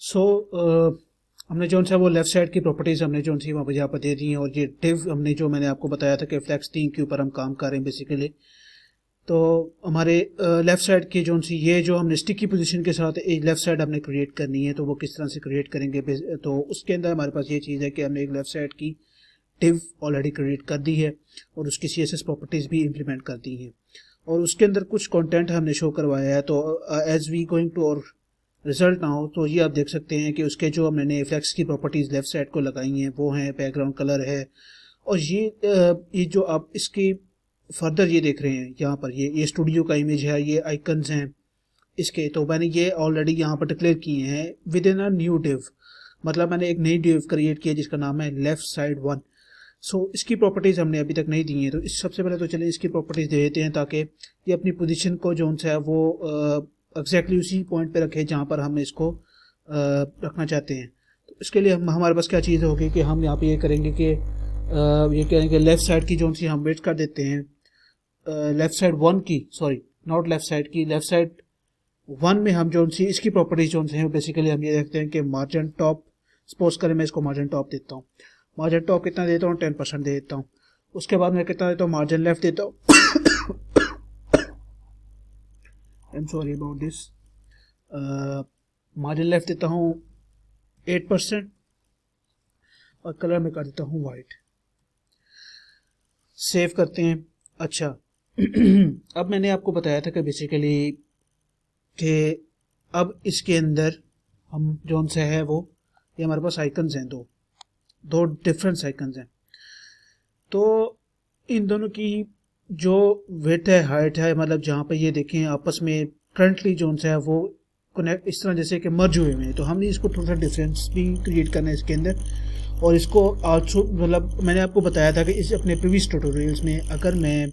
सो हमने जो सा वो लेफ़्ट साइड की प्रॉपर्टीज़ हमने जो सी वहाँ पर यहाँ पर दे दी हैं, और ये डिव हमने जो मैंने आपको बताया था कि फ्लेक्स थीम के ऊपर हम काम कर रहे हैं बेसिकली। तो हमारे लेफ़्ट साइड की जो सी ये जो हमने स्टिकी पोजीशन के साथ एक लेफ़्ट साइड हमने क्रिएट करनी है, तो वो किस तरह से क्रिएट करेंगे। तो उसके अंदर हमारे पास ये चीज़ है कि हमने एक लेफ़्ट साइड की डिव ऑलरेडी क्रिएट कर दी है और उसकी CSS प्रॉपर्टीज़ भी इम्प्लीमेंट कर दी हैं, और उसके अंदर कुछ कंटेंट हमने शो करवाया है। तो एज वी गोइंग टू और रिजल्ट ना हो, तो ये आप देख सकते हैं कि उसके जो हमने फ्लेक्स की प्रॉपर्टीज़ लेफ़्ट साइड को लगाई हैं वो हैं बैकग्राउंड कलर है, और ये जो आप इसकी फर्दर ये देख रहे हैं यहाँ पर ये स्टूडियो का इमेज है, ये आइकन्स हैं इसके। तो मैंने ये ऑलरेडी यहाँ पर डिक्लेयर किए हैं with in a new div, मतलब मैंने एक नई डिव क्रिएट की है जिसका नाम है लेफ़्ट साइड 1। सो इसकी प्रॉपर्टीज़ हमने अभी तक नहीं दी हैं, तो इस सबसे पहले तो चलिए इसकी प्रॉपर्टीज़ दे देते हैं ताकि ये अपनी पोजीशन को जो है वो एग्जैक्टली उसी पॉइंट पे रखे जहाँ पर हम इसको रखना चाहते हैं। तो इसके लिए हमारे पास क्या चीज़ होगी कि हम यहाँ पे ये करेंगे कि ये करेंगे लेफ़्ट साइड की जो सी हम वेट कर देते हैं लेफ़्ट साइड 1 की, सॉरी नॉट लेफ़्ट साइड की, लेफ़्ट साइड 1 में हम जो सी इसकी प्रॉपर्टीज जो हैं बेसिकली हम ये देखते हैं कि मार्जिन टॉप, सपोज करें मैं इसको मार्जिन टॉप देता हूँ, मार्जिन टॉप कितना देता हूँ 10% दे देता हूँ। उसके बाद मैं कितना देता हूँ मार्जिन लेफ्ट देता हूँ I am sorry about this, margin left देता हूँ 8% और कलर में कर देता हूँ वाइट। सेव करते हैं। अच्छा अब मैंने आपको बताया था कि बेसिकली कि अब इसके अंदर हम जो सा है वो ये हमारे पास आइकन्स हैं, दो डिफरेंट आइकन्स हैं। तो इन दोनों की जो विड्थ है हाइट है, मतलब जहाँ पे ये देखें आपस में करंटली जो सा है वो कनेक्ट इस तरह जैसे कि मर्ज हुए हैं, तो हमने इसको थोड़ा सा डिफरेंस भी क्रिएट करना है इसके अंदर। और इसको आज मतलब मैंने आपको बताया था कि इस अपने प्रीवियस ट्यूटोरियल्स में अगर मैं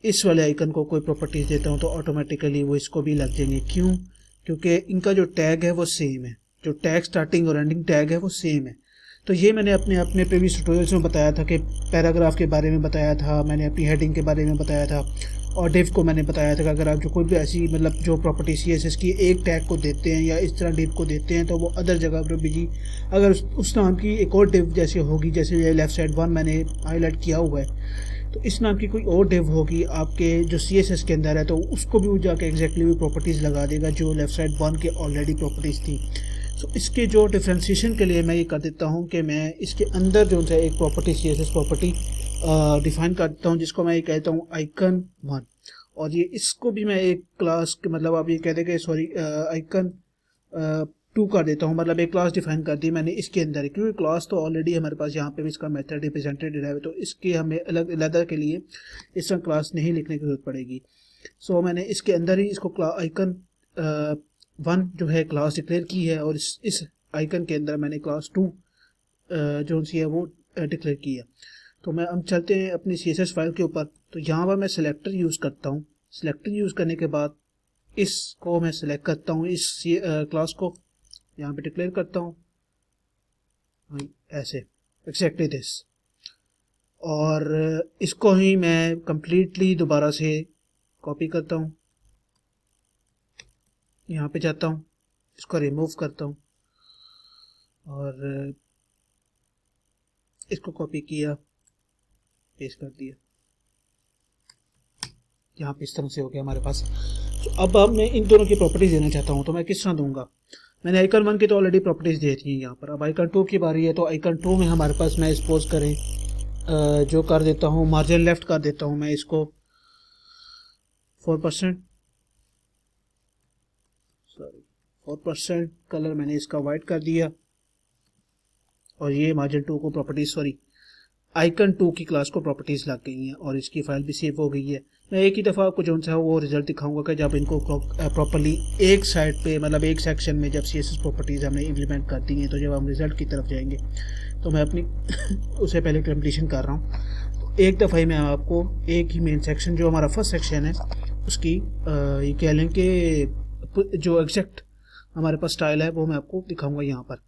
इस वाले आइकन को कोई प्रॉपर्टीज देता हूँ तो ऑटोमेटिकली वो इसको भी लग जाएंगे। क्यों? क्योंकि इनका जो टैग है वो सेम है, जो टैग स्टार्टिंग और एंडिंग टैग है वो सेम है। तो ये मैंने अपने प्रीवियस ट्यूटोरियल्स में बताया था कि पैराग्राफ के बारे में बताया था, मैंने अपनी हेडिंग के बारे में बताया था, और डिव को मैंने बताया था कि अगर आप जो कोई भी ऐसी मतलब जो प्रॉपर्टी CSS की एक टैग को देते हैं या इस तरह डिव को देते हैं तो वो अदर जगह पर भी अगर उस नाम की एक और डिव जैसे होगी, जैसे लेफ्ट साइड 1 मैंने हाईलाइट किया हुआ है, तो इस नाम की कोई और डिव होगी आपके जो CSS के अंदर है, तो उसको भी वो जाके एग्जैक्टली वो प्रॉपर्टीज़ लगा देगा जो लेफ्ट साइड 1 के ऑलरेडी प्रॉपर्टीज़ थी। सो इसके जो डिफ्रेंशिएशन के लिए मैं ये कर देता हूँ कि मैं इसके अंदर जो है एक प्रॉपर्टी CSS प्रॉपर्टी डिफाइन कर देता हूँ जिसको मैं ये कहता हूँ आइकन 1, और ये इसको भी मैं एक क्लास के मतलब आप ये कह देंगे सॉरी आइकन 2 कर देता हूँ, मतलब एक क्लास डिफाइन कर दी मैंने इसके अंदर, क्योंकि क्लास तो ऑलरेडी हमारे पास यहाँ पे भी इसका मेथड रिप्रेजेंटेड है, तो इसके हमें अलग अलग के लिए इस तरह क्लास नहीं लिखने की जरूरत पड़ेगी। सो मैंने इसके अंदर ही इसको आइकन 1 जो है क्लास डिक्लेयर की है, और इस आइकन के अंदर मैंने क्लास 2 जो सी है वो डिक्लेयर की है। तो मैं हम चलते हैं अपनी CSS फाइल के ऊपर। तो यहाँ पर मैं सिलेक्टर यूज़ करता हूँ, सिलेक्टर यूज़ करने के बाद इसको मैं सिलेक्ट करता हूँ, इस क्लास को यहाँ पे डिक्लेयर करता हूँ ऐसे एक्जैक्टली दिस, और इसको ही मैं कंप्लीटली दोबारा से कॉपी करता हूँ, यहाँ पे जाता हूँ, इसको रिमूव करता हूँ और इसको कॉपी किया, पेस्ट कर दिया, यहाँ पे इस तरह से हो गया हमारे पास। तो अब मैं इन दोनों की प्रॉपर्टीज देना चाहता हूँ, तो मैं किस तरह दूंगा। मैंने आइकन 1 की तो ऑलरेडी प्रॉपर्टीज दे दी है यहाँ पर। अब आइकन 2 की बारी है, तो आइकन 2 में हमारे पास मैं सपोज करें जो कर देता हूँ मार्जिन लेफ्ट कर देता हूँ मैं इसको 4%, सॉरी 4%, कलर मैंने इसका वाइट कर दिया, और ये मार्जिन 2 को प्रॉपर्टीज सॉरी आइकन 2 की क्लास को प्रॉपर्टीज लग गई हैं और इसकी फाइल भी सेव हो गई है। मैं एक ही दफ़ा आपको जो सा वो रिजल्ट दिखाऊंगा कि जब इनको प्रॉपर्ली एक साइड पे मतलब एक सेक्शन में जब CSS प्रॉपर्टीज़ हमने इम्प्लीमेंट कर दी हैं, तो जब हम रिजल्ट की तरफ जाएंगे तो मैं अपनी उससे पहले कंप्लीशन कर रहा हूँ। तो एक दफ़ा ही मैं आपको एक ही मेन सेक्शन जो हमारा फर्स्ट सेक्शन है उसकी ये कह लें कि जो एग्जैक्ट हमारे पास स्टाइल है वो मैं आपको दिखाऊँगा यहाँ पर।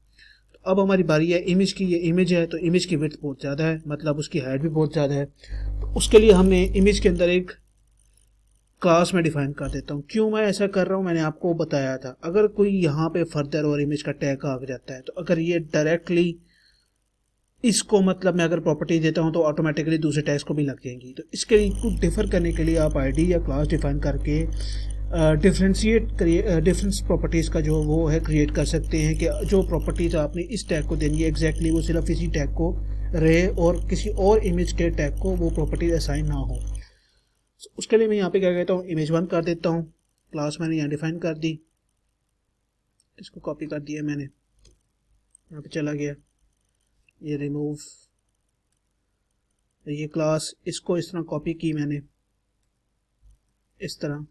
अब हमारी बारी है इमेज की। ये इमेज है तो इमेज की विड्थ बहुत ज़्यादा है, मतलब उसकी हाइट भी बहुत ज़्यादा है। तो उसके लिए हमने इमेज के अंदर एक क्लास में डिफाइन कर देता हूँ। क्यों मैं ऐसा कर रहा हूँ मैंने आपको बताया था। अगर कोई यहाँ पे फर्दर और इमेज का टैग आ जाता है तो अगर ये डायरेक्टली इसको मतलब मैं अगर प्रॉपर्टी देता हूँ तो ऑटोमेटिकली दूसरे टैग्स को भी लग जाएंगी। तो इसके को डिफर करने के लिए आप आईडी या क्लास डिफाइन करके डिफरेंस प्रॉपर्टीज़ का जो वो है क्रिएट कर सकते हैं कि जो प्रॉपर्टीज़ आपने इस टैग को देनी है एग्जैक्टली वो सिर्फ इसी टैग को रहे और किसी और इमेज के टैग को वो प्रॉपर्टीज असाइन ना हो। उसके लिए मैं यहाँ पे क्या कहता हूँ, इमेज 1 कर देता हूँ। क्लास मैंने यहाँ डिफाइन कर दी, इसको कॉपी कर दिया मैंने, यहाँ पे चला गया, ये रिमूव, ये क्लास, इसको इस तरह कॉपी की मैंने, इस तरह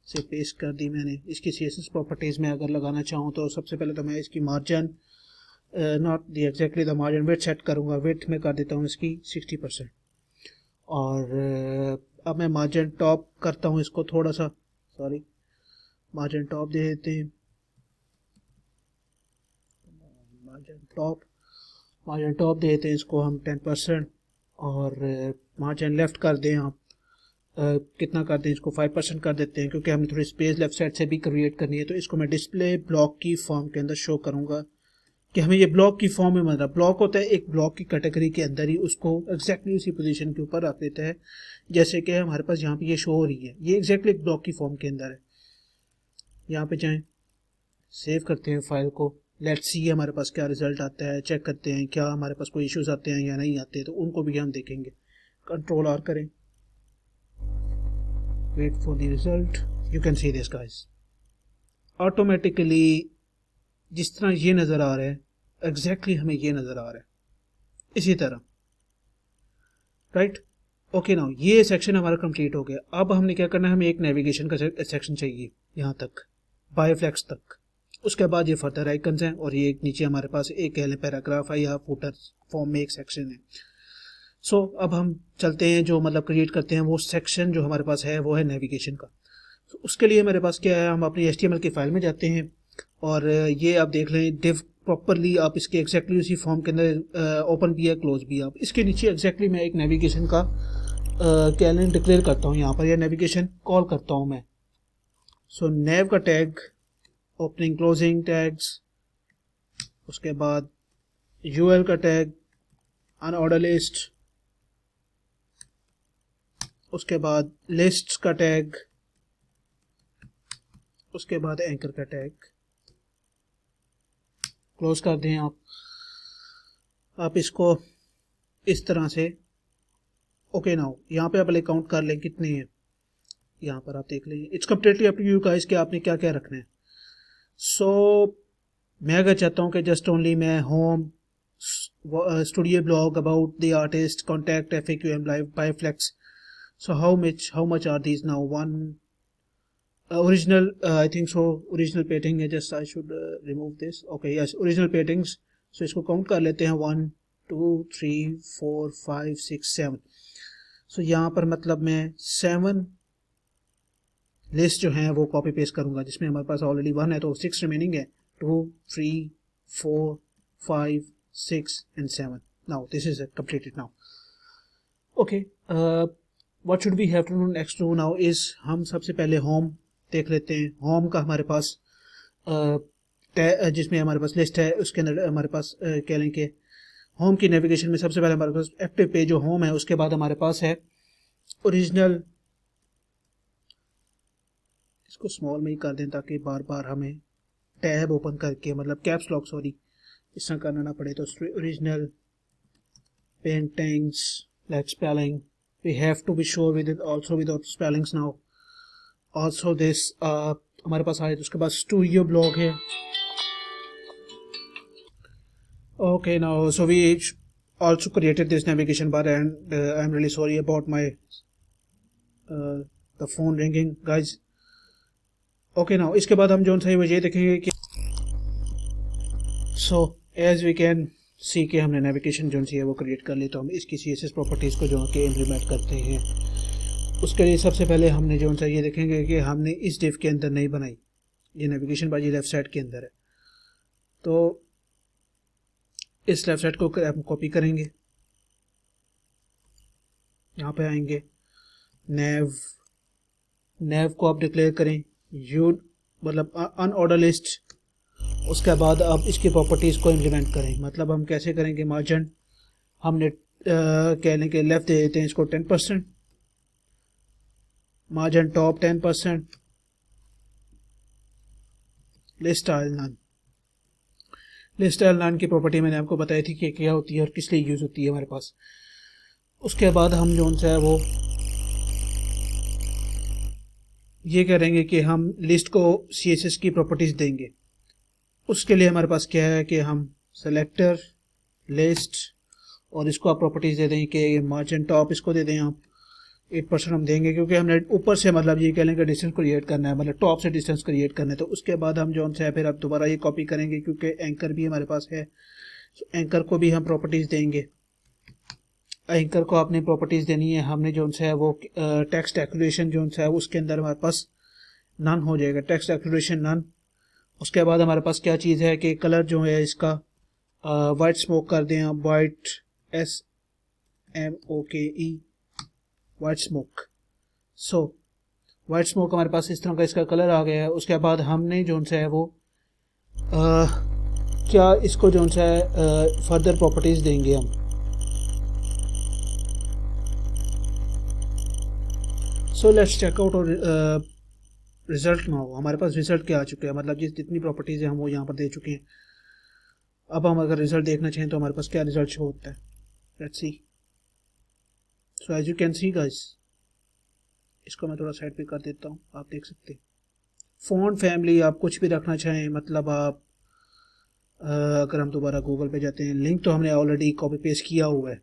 से पेस्ट कर दी मैंने। इसकी CSS प्रॉपर्टीज़ में अगर लगाना चाहूँ तो सबसे पहले तो मैं इसकी margin not the exactly the margin width set करूँगा। विड्थ में कर देता हूँ इसकी 60%। और अब मैं मार्जिन टॉप करता हूँ इसको थोड़ा सा, सॉरी मार्जिन टॉप दे देते हैं, मार्जिन टॉप दे देते हैं इसको हम 10%। और मार्जिन लेफ्ट कर दें आप, कितना कर दें इसको 5% कर देते हैं, क्योंकि हमने थोड़ी स्पेस लेफ्ट साइड से भी क्रिएट करनी है। तो इसको मैं डिस्प्ले ब्लॉक की फॉर्म के अंदर शो करूँगा कि हमें ये ब्लॉक की फॉर्म में मतलब ब्लॉक होता है एक ब्लॉक की कैटेगरी के अंदर ही उसको एग्जैक्टली उसी पोजीशन के ऊपर रख देता है, जैसे कि हमारे पास यहाँ पे ये शो हो रही है, ये एग्जैक्टली एक ब्लॉक की फॉर्म के अंदर है। यहाँ पे जाएं, सेव करते हैं फाइल को, लेट्स सी हमारे पास क्या रिजल्ट आता है, चेक करते हैं क्या हमारे पास कोई इश्यूज आते हैं या नहीं आते, तो उनको भी हम देखेंगे। कंट्रोल आर करें, wait for the result, you can see this guys, automatically जिस तरह ये नज़र आ रहा है एग्जैक्टली हमें ये नज़र आ रहा है इसी तरह, राइट। ओके नाउ ये सेक्शन हमारा कंप्लीट हो गया। अब हमने क्या करना है, हमें एक नेविगेशन का सेक्शन चाहिए यहाँ तक, बायोफ्लेक्स तक। उसके बाद ये फर्दर आइकन्स हैं और ये नीचे हमारे पास एक कह लें पैराग्राफ है या फुटर फॉर्म में एक सेक्शन है। सो अब हम चलते हैं, जो मतलब क्रिएट करते हैं वो सेक्शन जो हमारे पास है वो है नेविगेशन का। तो उसके लिए मेरे पास क्या है, हम अपनी HTML की फाइल में जाते हैं और ये आप देख लें डिव प्रॉपरली, आप इसके एग्जैक्टली उसी फॉर्म के अंदर ओपन भी है क्लोज भी है। आप इसके नीचे एग्जैक्टली मैं एक नेविगेशन का क्या लें डिक्लेयर करता हूँ, यहाँ पर यह नेविगेशन कॉल करता हूँ मैं। सो नेव का टैग, ओपनिंग क्लोजिंग टैग्स, उसके बाद UL का टैग, अनऑर्डर लिस्ट, उसके बाद लिस्ट्स का टैग, उसके बाद एंकर का टैग। क्लोज कर दें आप इसको इस तरह से। ओके नाउ यहाँ पे आप काउंट कर लें कितने हैं, यहाँ पर आप देख लें, it's completely up to you guys कि आपने क्या क्या रखना है। सो मैं अगर चाहता हूँ कि जस्ट ओनली मैं home, studio blog about the artist, contact, FAQ and live, bioflex, so how much are these now, one original I think so original painting है, just I should remove this, okay yes original paintings। so इसको count कर लेते हैं 1 2 3 4 5 6 7। so यहाँ पर मतलब मैं 7 list जो हैं वो कॉपी पेस्ट करूँगा, जिसमें हमारे पास ऑलरेडी 1 है तो 6 रिमेनिंग है, 2 3 4 5 6 and 7। now this is completed now। okay what should we have to do next to now is हम सबसे पहले होम देख लेते हैं। होम का हमारे पास जिसमें हमारे पास लिस्ट है उसके अंदर हमारे पास कह लें कि होम की नेविगेशन में सबसे पहले हमारे पास एक्टिव पेज जो होम है, उसके बाद हमारे पास है ओरिजिनल, इसको स्मॉल में ही कर दें ताकि बार बार हमें टैब ओपन करके मतलब कैप्स लॉक सॉरी इस तरह करना ना पड़े। तो original paintings like spelling we have to be sure with it also without spellings now also this हमारे पास आए। तो उसके बाद स्टूडियो ब्लॉग है। okay now so we also created this navigation bar and I'm really sorry about my the phone ringing guys। okay now इसके बाद हम जो है वो ये देखेंगे कि so as we can see कि हमने नेविगेशन जो है वो क्रिएट कर ली। तो हम इसकी CSS प्रॉपर्टीज़ को जो कि इम्प्लीमेंट करते हैं। उसके लिए सबसे पहले हमने जो है ये देखेंगे कि हमने इस डिव के अंदर नहीं बनाई, ये नेविगेशन बाजी लेफ्ट साइड के अंदर है। तो इस लेफ्ट साइड को हम कॉपी करेंगे, यहाँ पे आएंगे नेव नेव को आप डिक्लेयर करें यू मतलब अनऑर्डर लिस्ट। उसके बाद आप इसकी प्रॉपर्टीज़ को इम्प्लीमेंट करें। मतलब हम कैसे करेंगे, मार्जिन हमने कह लें कि लेफ्ट दे देते हैं इसको 10%, margin top 10%, list style none. List style none की प्रॉपर्टी मैंने आपको बताई थी कि क्या होती है और किस लिए यूज़ होती है हमारे पास। उसके बाद हम जो है वो ये करेंगे कि हम लिस्ट को CSS की प्रॉपर्टीज़ देंगे। उसके लिए हमारे पास क्या है कि हम सेलेक्टर लिस्ट और इसको आप प्रॉपर्टीज़ दे दें कि मार्जिन टॉप इसको दे दें आप 8% हम देंगे, क्योंकि हमने ऊपर से मतलब ये कह लें कि डिस्टेंस क्रिएट करना है, मतलब टॉप से डिस्टेंस क्रिएट करना है। तो उसके बाद हम जो है फिर अब दोबारा ये कॉपी करेंगे, क्योंकि एंकर भी हमारे पास है। तो एंकर को भी हम प्रॉपर्टीज़ देंगे। एंकर को आपने प्रॉपर्टीज़ देनी है, हमने जो है वो टेक्स्ट एक्यूरेशन जो है उसके अंदर हमारे पास नन हो जाएगा, टेक्स्ट एक्यूरेशन नन। उसके बाद हमारे पास क्या चीज़ है कि कलर जो है इसका वाइट स्मोक कर दें आप, white SMOKE white smoke. So white smoke हमारे पास इस तरह का इसका कलर आ गया है। उसके बाद हमने जो है वो क्या इसको जो है फर्दर प्रॉपर्टीज़ देंगे हम। सो लेट्स चेक आउट और रिजल्ट ना हो। हमारे पास रिजल्ट क्या आ चुके हैं, मतलब जितनी प्रॉपर्टीज़ हैं हम वो यहाँ पर दे चुके हैं। अब हम अगर रिजल्ट देखना चाहें तो हमारे पास क्या रिजल्ट शो होता है, let's see. So as you can see guys, इसको मैं थोड़ा साइड पे कर देता हूँ, आप देख सकते हैं। फ़ॉन्ट फैमिली आप कुछ भी रखना चाहें, मतलब आप अगर हम दोबारा गूगल पे जाते हैं, लिंक तो हमने ऑलरेडी कॉपी पेस्ट किया हुआ है।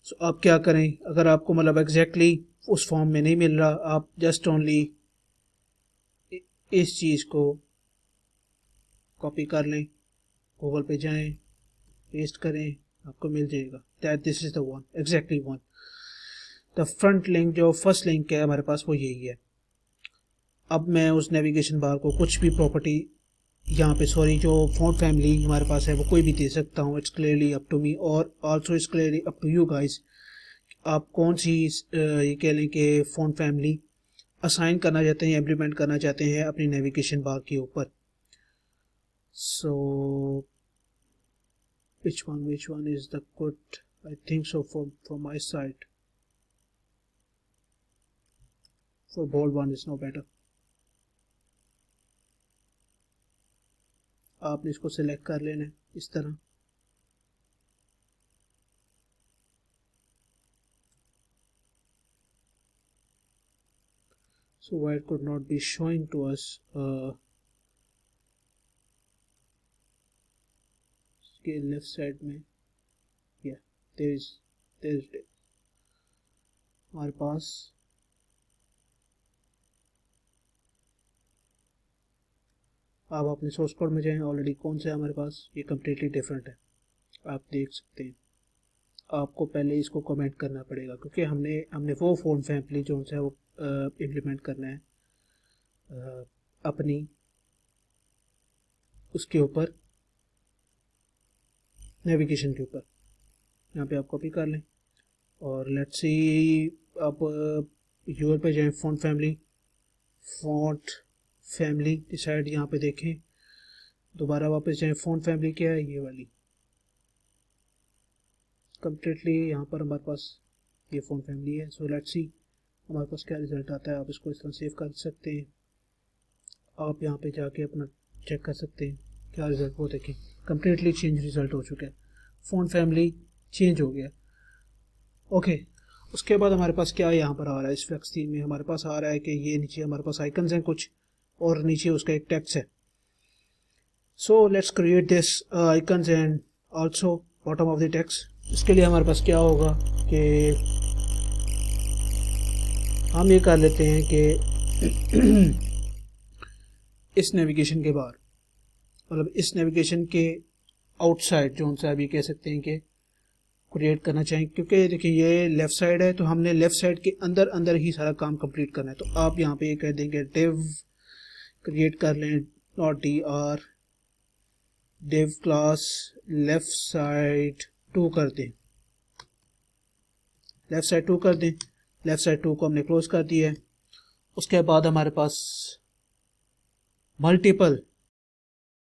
सो आप क्या करें, अगर आपको मतलब एग्जैक्टली उस फॉर्म में नहीं मिल रहा, आप जस्ट ओनली इस चीज़ को कॉपी कर लें, गूगल पे जाएं, पेस्ट करें, आपको मिल जाएगा that this is the one, exactly one. The front link जो फर्स्ट लिंक है हमारे पास वो यही है। अब मैं उस नेविगेशन बार को कुछ भी प्रॉपर्टी यहाँ पे सॉरी जो फ़ॉन्ट फैमिली हमारे पास है वो कोई भी दे सकता हूँ। It's clearly up to me और also it's clearly up to you guys. आप कौन सी ये कह लें कि फ़ॉन्ट फैमिली असाइन करना चाहते हैं, इम्प्लीमेंट करना चाहते हैं अपनी नेविगेशन बार के ऊपर। सो which one is the good, I think so from my side, for bold one is no better। आपने इसको सिलेक्ट कर लेना है इस तरह। so why it could not be showing to us इसके लेफ्ट साइड में yeah there is हमारे पास आप अपने सोर्स कोड में जाएं, ऑलरेडी कौन सा है हमारे पास, ये कम्प्लीटली डिफरेंट है, आप देख सकते हैं। आपको पहले इसको कमेंट करना पड़ेगा, क्योंकि हमने वो फ़ॉन्ट फैमिली जो है वो इम्प्लीमेंट करना है अपनी उसके ऊपर नेविगेशन के ऊपर। यहाँ पे आप कॉपी कर लें और लेट्स सी आप यूआर पे जाएं, फ़ॉन्ट फैमिली डिसाइड यहाँ पे देखें, दोबारा वापस जाएं, फ़ॉन्ट फैमिली क्या है, ये वाली कम्प्लीटली यहाँ पर हमारे पास ये फ़ॉन्ट फैमिली है। सो लेट्स सी हमारे पास क्या रिज़ल्ट आता है। आप इसको इस तरह सेव कर सकते हैं, आप यहाँ पे जाके अपना चेक कर सकते हैं क्या रिज़ल्ट, वो देखें कम्प्लीटली चेंज रिज़ल्ट हो चुका है, फ़ॉन्ट फैमिली चेंज हो गया। ओके उसके बाद हमारे पास क्या यहाँ पर आ रहा है, इस फ्लेक्स थीम में हमारे पास आ रहा है कि ये नीचे हमारे पास आइकन्स हैं कुछ और नीचे उसका एक टेक्स्ट है। So let's create this icons and also bottom of the text. इसके लिए हमारे पास क्या होगा कि हम ये कर लेते हैं कि इस नेविगेशन के बाहर, मतलब इस नेविगेशन के आउटसाइड जो उनसे अभी कह सकते हैं कि क्रिएट करना चाहें, क्योंकि देखिए ये लेफ़्ट साइड है तो हमने लेफ़्ट साइड के अंदर अंदर ही सारा काम कंप्लीट करना है। तो आप यहाँ पे ये कह देंगे डिव क्रिएट कर लें .dr div class left side 2 कर दें, लेफ़्ट साइड 2 कर दें। लेफ़्ट साइड 2 को हमने क्लोज कर दिया है। उसके बाद हमारे पास मल्टीपल